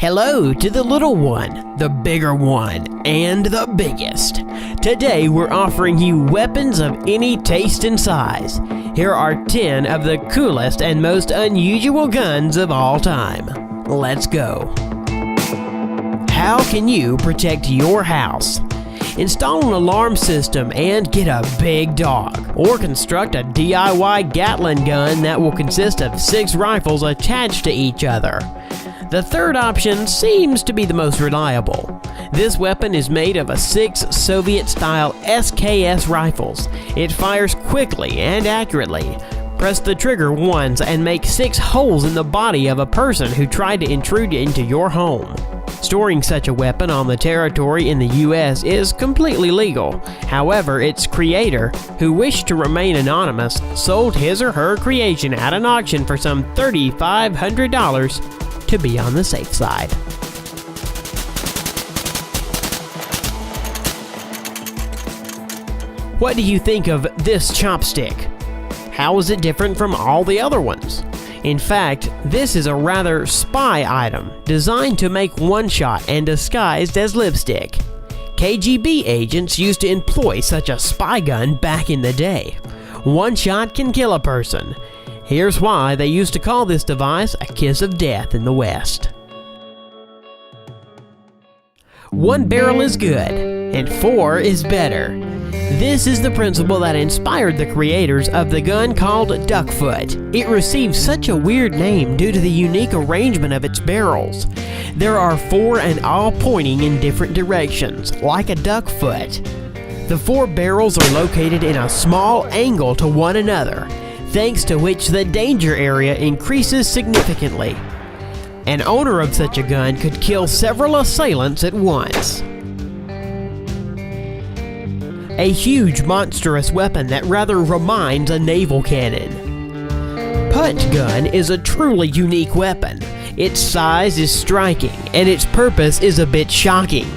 Hello to the little one, the bigger one, and the biggest. Today we're offering you weapons of any taste and size. Here are 10 of the coolest and most unusual guns of all time. Let's go. How can you protect your house? Install an alarm system and get a big dog, or construct a DIY Gatling gun that will consist of 6 rifles attached to each other. The third option seems to be the most reliable. This weapon is made of 6 Soviet-style SKS rifles. It fires quickly and accurately. Press the trigger once and make 6 holes in the body of a person who tried to intrude into your home. Storing such a weapon on the territory in the US is completely legal. However, its creator, who wished to remain anonymous, sold his or her creation at an auction for some $3,500 to be on the safe side. What do you think of this chopstick? How is it different from all the other ones? In fact, this is a rather spy item designed to make one shot and disguised as lipstick. KGB agents used to employ such a spy gun back in the day. One shot can kill a person. Here's why they used to call this device a kiss of death in the West. 1 barrel is good, and 4 is better. This is the principle that inspired the creators of the gun called Duckfoot. It received such a weird name due to the unique arrangement of its barrels. There are 4 and all pointing in different directions, like a duck foot. The 4 barrels are located in a small angle to one another, thanks to which the danger area increases significantly. An owner of such a gun could kill several assailants at once. A huge, monstrous weapon that rather reminds a naval cannon. Putt gun is a truly unique weapon. Its size is striking, and its purpose is a bit shocking.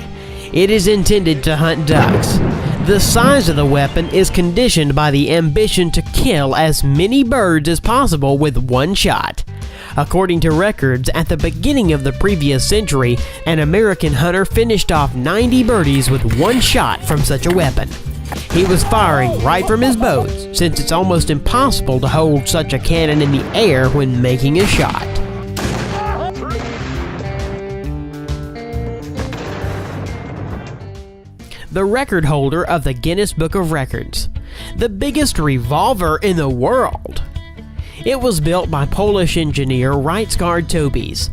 It is intended to hunt ducks. The size of the weapon is conditioned by the ambition to kill as many birds as possible with one shot. According to records, at the beginning of the previous century, an American hunter finished off 90 birdies with one shot from such a weapon. He was firing right from his boat, since it's almost impossible to hold such a cannon in the air when making a shot. The record holder of the Guinness Book of Records, the biggest revolver in the world. It was built by Polish engineer Ryszard Tobis.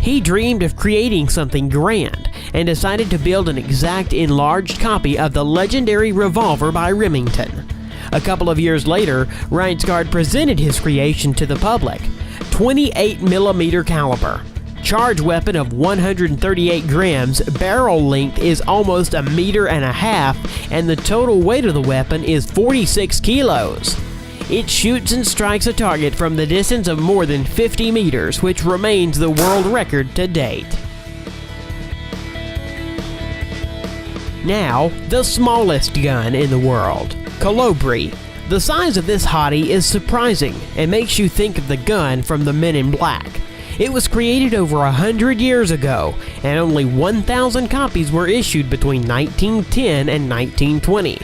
He dreamed of creating something grand and decided to build an exact enlarged copy of the legendary revolver by Remington. A couple of years later, Ryszard presented his creation to the public. 28mm caliber. Charge weapon of 138 grams, barrel length is almost 1.5 meters, and the total weight of the weapon is 46 kilos. It shoots and strikes a target from the distance of more than 50 meters, which remains the world record to date. Now, the smallest gun in the world, Kolibri. The size of this hottie is surprising and makes you think of the gun from the Men in Black. It was created over 100 years ago, and only 1,000 copies were issued between 1910 and 1920.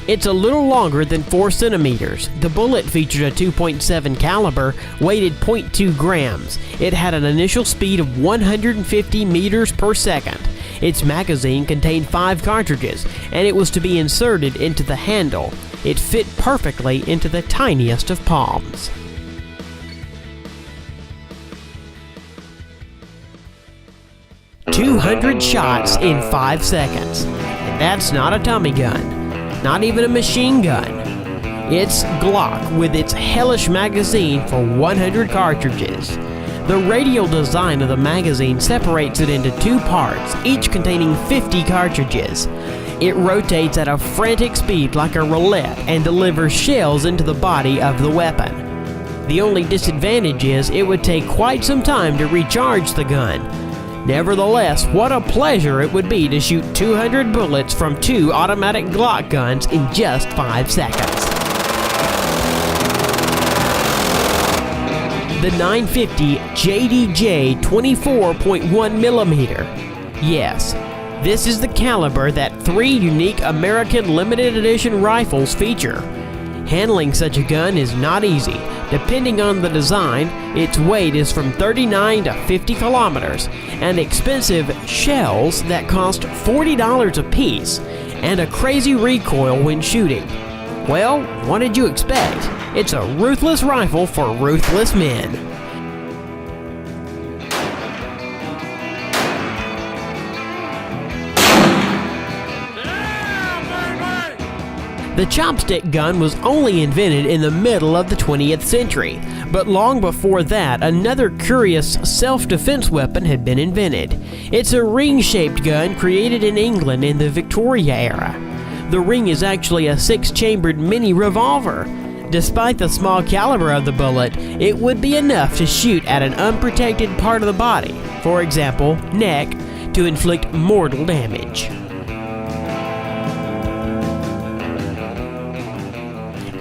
It's a little longer than 4 centimeters. The bullet featured a 2.7 caliber, weighted 0.2 grams. It had an initial speed of 150 meters per second. Its magazine contained 5 cartridges, and it was to be inserted into the handle. It fit perfectly into the tiniest of palms. "200 shots in 5 seconds. And that's not a Tommy gun, not even a machine gun. It's Glock with its hellish magazine for 100 cartridges. The radial design of the magazine separates it into 2 parts, each containing 50 cartridges. It rotates at a frantic speed like a roulette and delivers shells into the body of the weapon. The only disadvantage is it would take quite some time to recharge the gun. Nevertheless, what a pleasure it would be to shoot 200 bullets from 2 automatic Glock guns in just 5 seconds. the 950 JDJ 24.1mm. Yes, this is the caliber that 3 unique American limited edition rifles feature. Handling such a gun is not easy. Depending on the design, its weight is from 39 to 50 kilometers, and expensive shells that cost $40 a piece, and a crazy recoil when shooting. Well, what did you expect? It's a ruthless rifle for ruthless men. The chopstick gun was only invented in the middle of the 20th century, but long before that, another curious self-defense weapon had been invented. It's a ring-shaped gun created in England in the Victoria era. The ring is actually a 6-chambered mini revolver. Despite the small caliber of the bullet, it would be enough to shoot at an unprotected part of the body, for example, neck, to inflict mortal damage.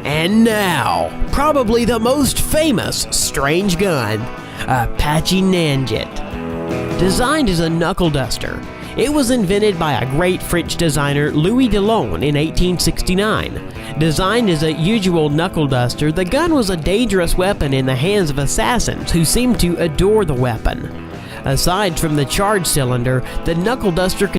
And now, probably the most famous strange gun, Apache Nanjet. Designed as a knuckle duster, it was invented by a great French designer, Louis Delaune, in 1869. Designed as a usual knuckle duster, the gun was a dangerous weapon in the hands of assassins who seemed to adore the weapon. Aside from the charge cylinder, the knuckle duster